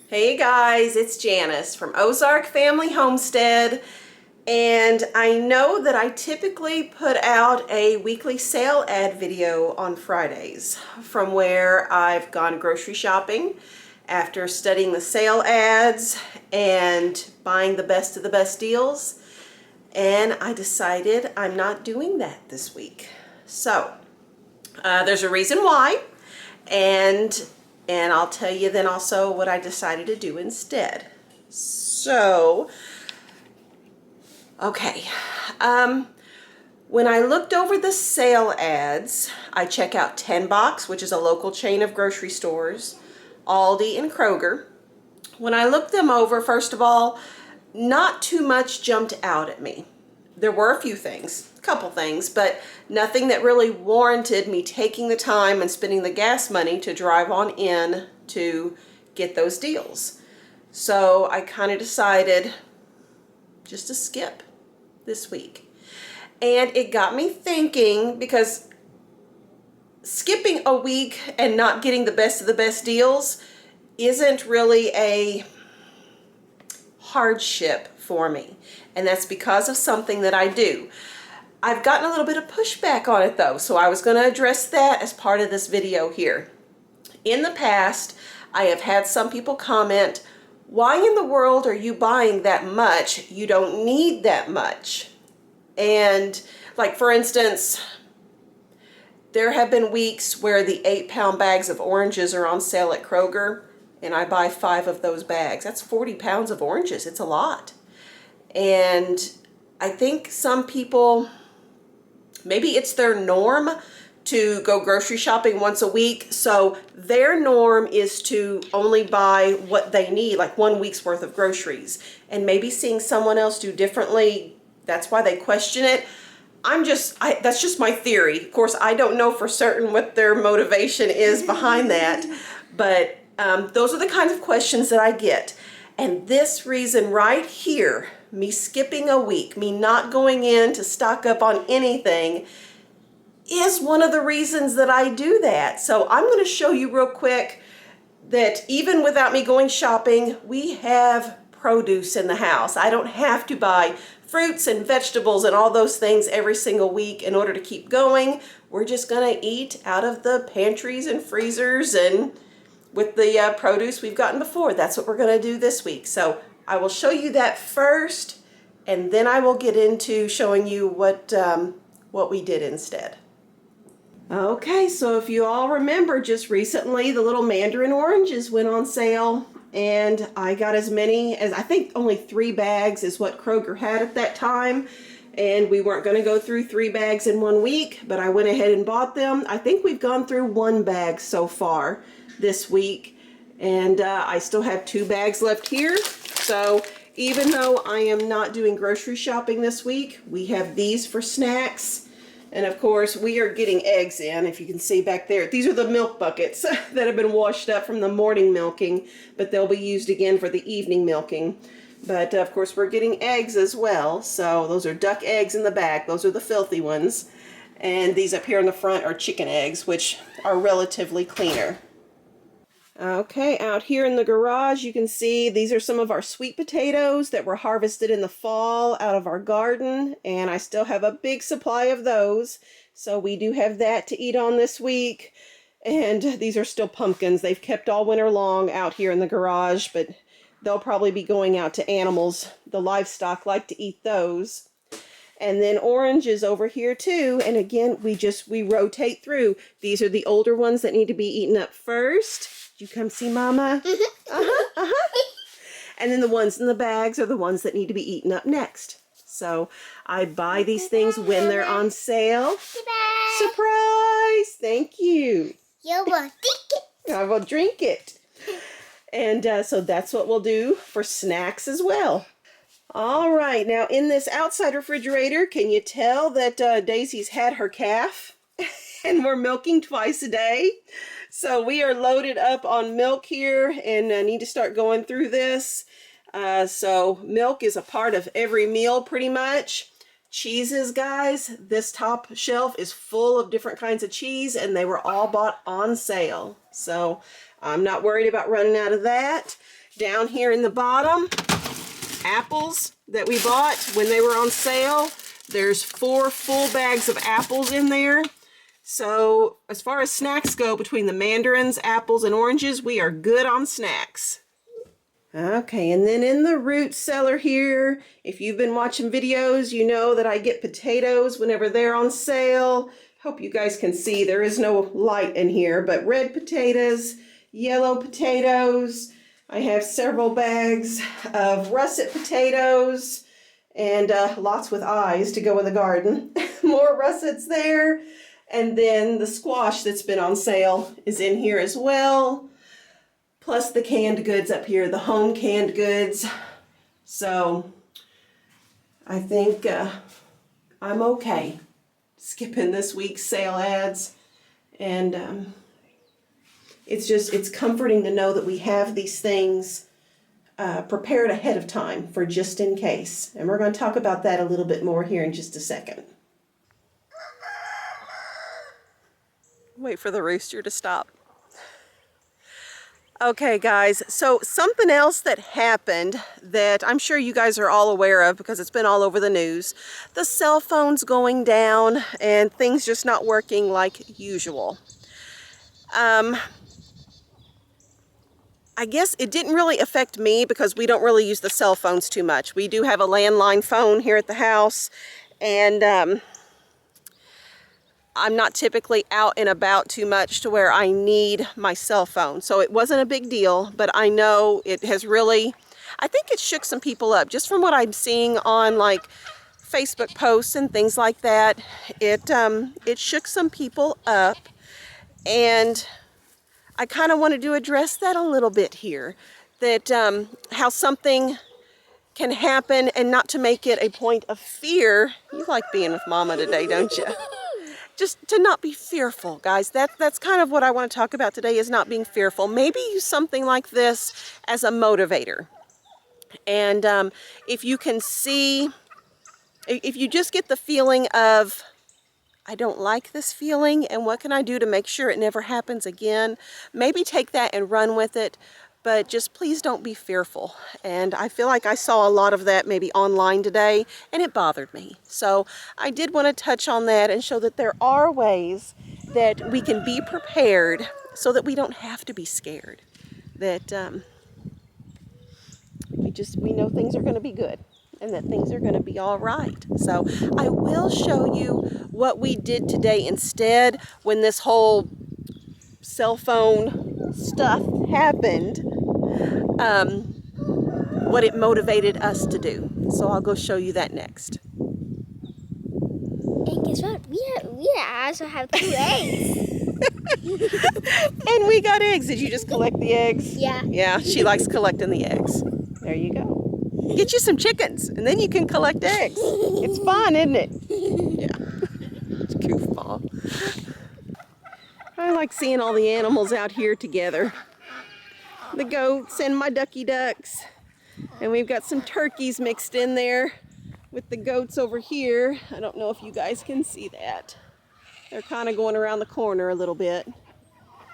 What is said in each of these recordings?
Hey guys, it's Janice from Ozark Family Homestead, and I know that I typically put out a weekly sale ad video on Fridays from where I've gone grocery shopping after studying the sale ads and buying the best of the best deals, and I decided I'm not doing that this week. So there's a reason why, and I'll tell you then also what I decided to do instead. So, okay, when I looked over the sale ads, I check out 10 Box, which is a local chain of grocery stores, Aldi and Kroger. When I looked them over, first of all, not too much jumped out at me. There were a few things, a couple things, but nothing that really warranted me taking the time and spending the gas money to drive on in to get those deals. So I kind of decided just to skip this week. And it got me thinking, because skipping a week and not getting the best of the best deals isn't really a hardship for me, and that's because of something that I do. I've gotten a little bit of pushback on it though, so I was going to address that as part of this video here. In the past, I have had some people comment, why in the world are you buying that much? You don't need that much. And like, for instance, there have been weeks where the 8-pound bags of oranges are on sale at Kroger, and I buy 5 of those bags. That's 40 pounds of oranges. It's a lot. And I think some people, maybe it's their norm to go grocery shopping once a week. So their norm is to only buy what they need, like 1 week's worth of groceries. And maybe seeing someone else do differently, that's why they question it. That's just my theory. Of course, I don't know for certain what their motivation is behind that. But those are the kinds of questions that I get. And this reason right here, me skipping a week, me not going in to stock up on anything, is one of the reasons that I do that. So I'm going to show you real quick that even without me going shopping, we have produce in the house. I don't have to buy fruits and vegetables and all those things every single week in order to keep going. We're just going to eat out of the pantries and freezers and with the produce we've gotten before. That's what we're going to do this week. So I will show you that first, and then I will get into showing you what we did instead. Okay, so if you all remember, just recently the little mandarin oranges went on sale, and I got as many as, I think only 3 bags is what Kroger had at that time. And we weren't going to go through 3 bags in 1 week, but I went ahead and bought them. I think we've gone through 1 bag so far this week, and I still have 2 bags left here. So even though I am not doing grocery shopping this week, we have these for snacks. And of course, we are getting eggs in, if you can see back there. These are the milk buckets that have been washed up from the morning milking, but they'll be used again for the evening milking. But of course, we're getting eggs as well. So those are duck eggs in the back. Those are the filthy ones. And these up here in the front are chicken eggs, which are relatively cleaner. Okay, out here in the garage, you can see these are some of our sweet potatoes that were harvested in the fall out of our garden, and I still have a big supply of those. So we do have that to eat on this week. And these are still pumpkins. They've kept all winter long out here in the garage, but they'll probably be going out to animals. The livestock like to eat those. And then oranges over here too. And again, we rotate through. These are the older ones that need to be eaten up first. Did you come see Mama? And then the ones in the bags are the ones that need to be eaten up next. So I buy these things when they're on sale. Surprise! Thank you. You will drink it. I will drink it. And so that's what we'll do for snacks as well. All right, now in this outside refrigerator, can you tell that Daisy's had her calf? And we're milking twice a day. So we are loaded up on milk here, and I need to start going through this. So milk is a part of every meal pretty much. Cheeses, guys, this top shelf is full of different kinds of cheese, and they were all bought on sale. So I'm not worried about running out of that. Down here in the bottom, apples that we bought when they were on sale. There's 4 full bags of apples in there. So as far as snacks go, between the mandarins, apples, and oranges, we are good on snacks. Okay, and then in the root cellar here, if you've been watching videos, you know that I get potatoes whenever they're on sale. Hope you guys can see there is no light in here, but red potatoes, yellow potatoes. I have several bags of russet potatoes and lots with eyes to go in the garden. More russets there. And then the squash that's been on sale is in here as well. Plus the canned goods up here, the home canned goods. So I think I'm okay skipping this week's sale ads. And it's comforting to know that we have these things prepared ahead of time for just in case. And we're going to talk about that a little bit more here in just a second. Wait for the rooster to stop. Okay, guys, so something else that happened that I'm sure you guys are all aware of because it's been all over the news. The cell phones going down and things just not working like usual. I guess it didn't really affect me because we don't really use the cell phones too much. We do have a landline phone here at the house, and I'm not typically out and about too much to where I need my cell phone. So it wasn't a big deal, but I know it has really, I think it shook some people up. Just from what I'm seeing on like Facebook posts and things like that, it shook some people up. And I kind of wanted to address that a little bit here. That how something can happen and not to make it a point of fear. You like being with Mama today, don't you? Just to not be fearful, guys. That's kind of what I want to talk about today, is not being fearful. Maybe use something like this as a motivator. And if you can see, if you just get the feeling of, I don't like this feeling, and what can I do to make sure it never happens again? Maybe take that and run with it, but just please don't be fearful. And I feel like I saw a lot of that maybe online today, and it bothered me. So I did want to touch on that and show that there are ways that we can be prepared so that we don't have to be scared. That we know things are going to be good and that things are going to be all right. So I will show you what we did today instead when this whole cell phone stuff happened, what it motivated us to do. So I'll go show you that next. And guess what? We also have 2 eggs. And we got eggs. Did you just collect the eggs? Yeah. Yeah, she likes collecting the eggs. There you go. Get you some chickens, and then you can collect eggs. It's fun, isn't it? Yeah. It's goofball. I like seeing all the animals out here together. The goats and my ducky ducks. And we've got some turkeys mixed in there with the goats over here. I don't know if you guys can see that. They're kind of going around the corner a little bit.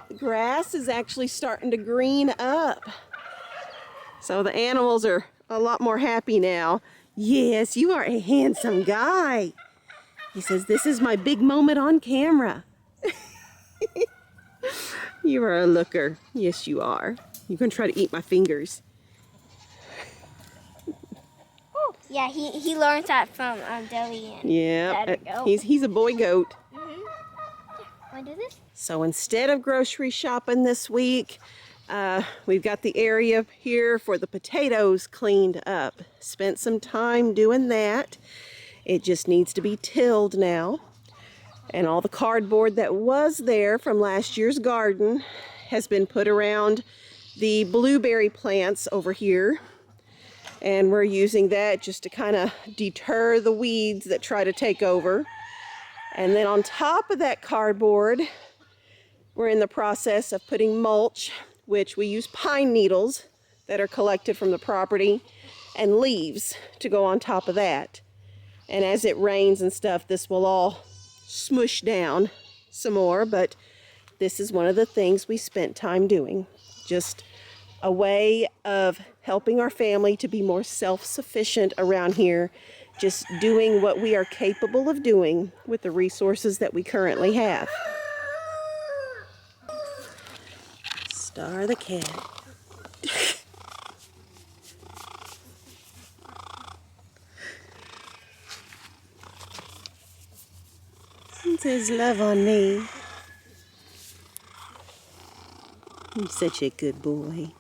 The grass is actually starting to green up. So the animals are a lot more happy now. Yes, you are a handsome guy. He says, this is my big moment on camera. You are a looker. Yes, you are. You're going to try to eat my fingers. Oh, yeah, he learned that from Deli and Yeah, he's a boy goat. Mm-hmm. Want to do this? So instead of grocery shopping this week, we've got the area here for the potatoes cleaned up. Spent some time doing that. It just needs to be tilled now. And all the cardboard that was there from last year's garden has been put around the blueberry plants over here. And we're using that just to kind of deter the weeds that try to take over. And then on top of that cardboard, we're in the process of putting mulch, which we use pine needles that are collected from the property, and leaves to go on top of that. And as it rains and stuff, this will all smush down some more, but this is one of the things we spent time doing. Just a way of helping our family to be more self-sufficient around here, just doing what we are capable of doing with the resources that we currently have. Star the cat. It says love on me. You're such a good boy.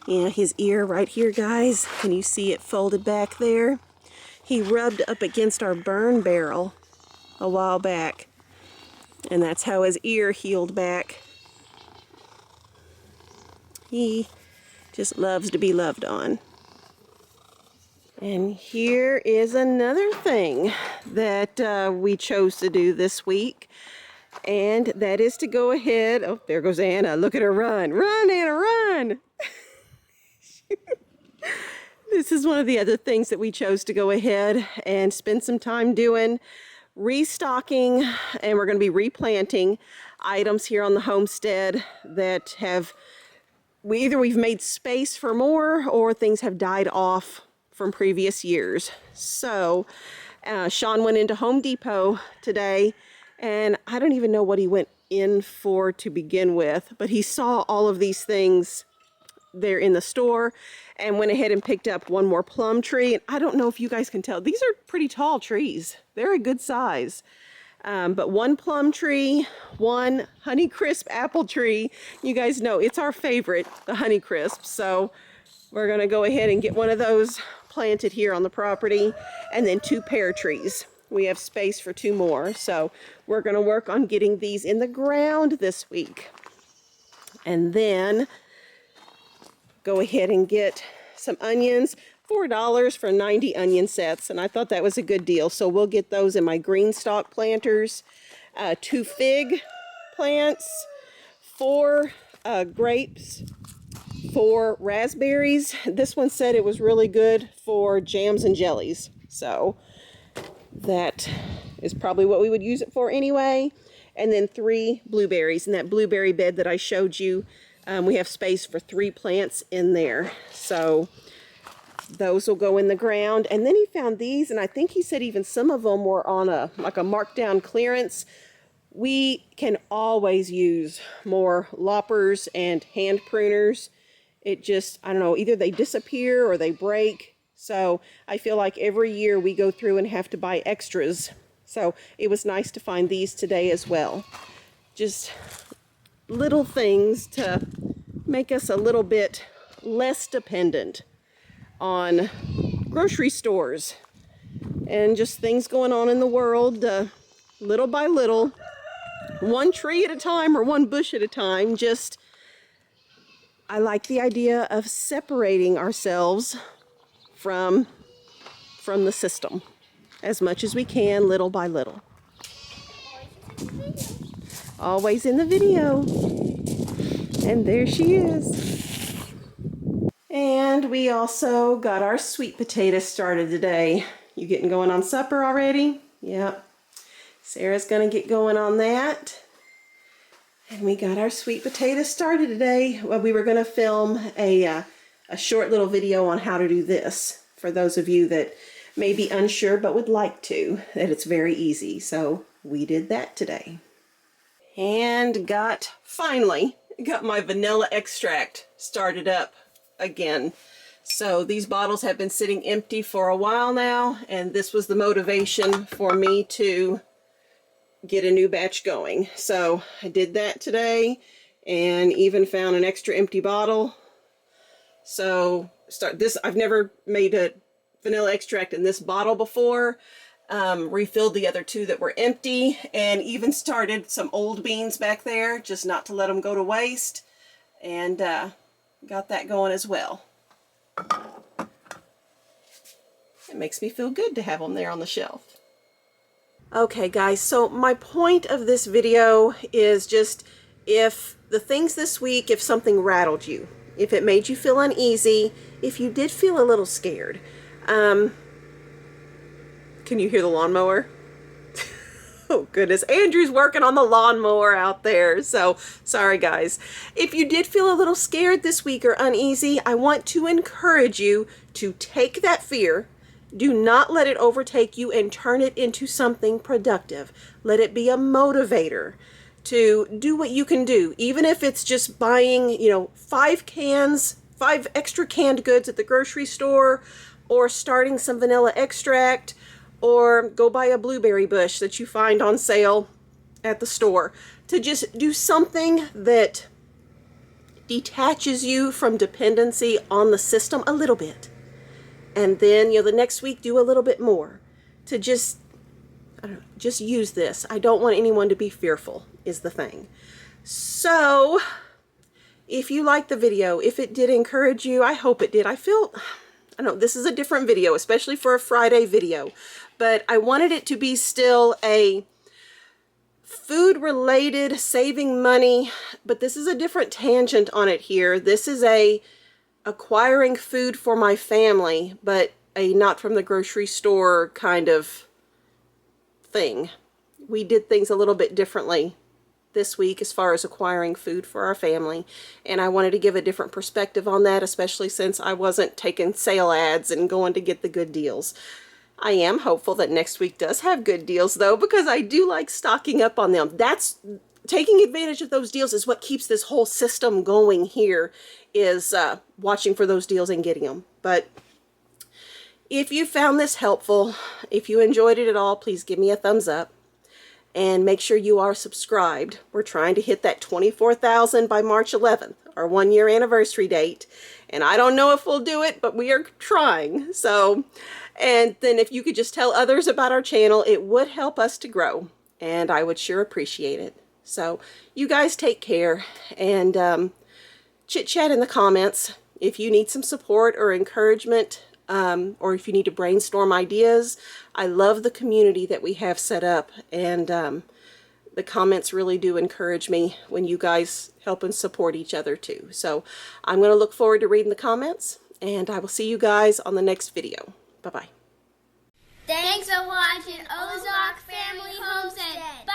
Yeah, his ear right here, guys. Can you see it folded back there? He rubbed up against our burn barrel a while back, and that's how his ear healed back. He just loves to be loved on. And here is another thing that we chose to do this week, and that is to go ahead. Oh, there goes Anna. Look at her run. Run, Anna, run! This is one of the other things that we chose to go ahead and spend some time doing, restocking, and we're going to be replanting items here on the homestead that have, we've made space for more, or things have died off from previous years. So Shawn went into Home Depot today, and I don't even know what he went in for to begin with, but he saw all of these things there in the store and went ahead and picked up one more plum tree. And I don't know if you guys can tell, these are pretty tall trees. They're a good size. But one plum tree, one Honeycrisp apple tree. You guys know it's our favorite, the Honeycrisp. So we're gonna go ahead and get one of those planted here on the property, and then 2 pear trees. We have space for 2 more. So we're gonna work on getting these in the ground this week. And then go ahead and get some onions, $4 for 90 onion sets, and I thought that was a good deal. So we'll get those in my green stalk planters, 2 fig plants, 4 grapes, 4 raspberries. This one said it was really good for jams and jellies, so that is probably what we would use it for anyway. And then 3 blueberries in that blueberry bed that I showed you. We have space for 3 plants in there, so those will go in the ground. And then he found these, and I think he said even some of them were on a marked down clearance. We can always use more loppers and hand pruners. It just, I don't know, either they disappear or they break. So I feel like every year we go through and have to buy extras. So it was nice to find these today as well. Just little things to make us a little bit less dependent on grocery stores and just things going on in the world, little by little, one tree at a time or one bush at a time. Just, I like the idea of separating ourselves from the system as much as we can, little by little. Always in the video. And there she is. And we also got our sweet potatoes started today. You getting going on supper already? Yep. Sarah's gonna get going on that. And we got our sweet potatoes started today. Well, we were gonna film a short little video on how to do this for those of you that may be unsure but would like to, that it's very easy. So we did that today. And finally got my vanilla extract started up again. So these bottles have been sitting empty for a while now, and this was the motivation for me to get a new batch going. So I did that today and even found an extra empty bottle. So I've never made a vanilla extract in this bottle before. Refilled the other 2 that were empty, and even started some old beans back there, just not to let them go to waste, and got that going as well. It makes me feel good to have them there on the shelf. Okay guys, so my point of this video is just, if the things this week, if something rattled you, if it made you feel uneasy, if you did feel a little scared, Can you hear the lawnmower? Oh goodness, Andrew's working on the lawnmower out there. So sorry guys. If you did feel a little scared this week or uneasy, I want to encourage you to take that fear. Do not let it overtake you and turn it into something productive. Let it be a motivator to do what you can do. Even if it's just buying, 5 extra canned goods at the grocery store, or starting some vanilla extract, or go buy a blueberry bush that you find on sale at the store. To just do something that detaches you from dependency on the system a little bit. And then, the next week do a little bit more. To just use this. I don't want anyone to be fearful, is the thing. So, if you liked the video, if it did encourage you, I hope it did. I know this is a different video, especially for a Friday video, but I wanted it to be still a food-related, saving money, but this is a different tangent on it here. This is a acquiring food for my family, but a not from the grocery store kind of thing. We did things a little bit differently this week as far as acquiring food for our family, and I wanted to give a different perspective on that, especially since I wasn't taking sale ads and going to get the good deals. I am hopeful that next week does have good deals though, because I do like stocking up on them. That's taking advantage of those deals is what keeps this whole system going here, is watching for those deals and getting them. But if you found this helpful, if you enjoyed it at all, please give me a thumbs up. And make sure you are subscribed. We're trying to hit that 24,000 by March 11th, our 1-year anniversary date. And I don't know if we'll do it, but we are trying. So, and then if you could just tell others about our channel, it would help us to grow. And I would sure appreciate it. So, you guys take care. And chit chat in the comments if you need some support or encouragement. Or if you need to brainstorm ideas. I love the community that we have set up, and the comments really do encourage me when you guys help and support each other too. So I'm going to look forward to reading the comments, and I will see you guys on the next video. Bye-bye. Thanks for watching Ozark Family Homestead.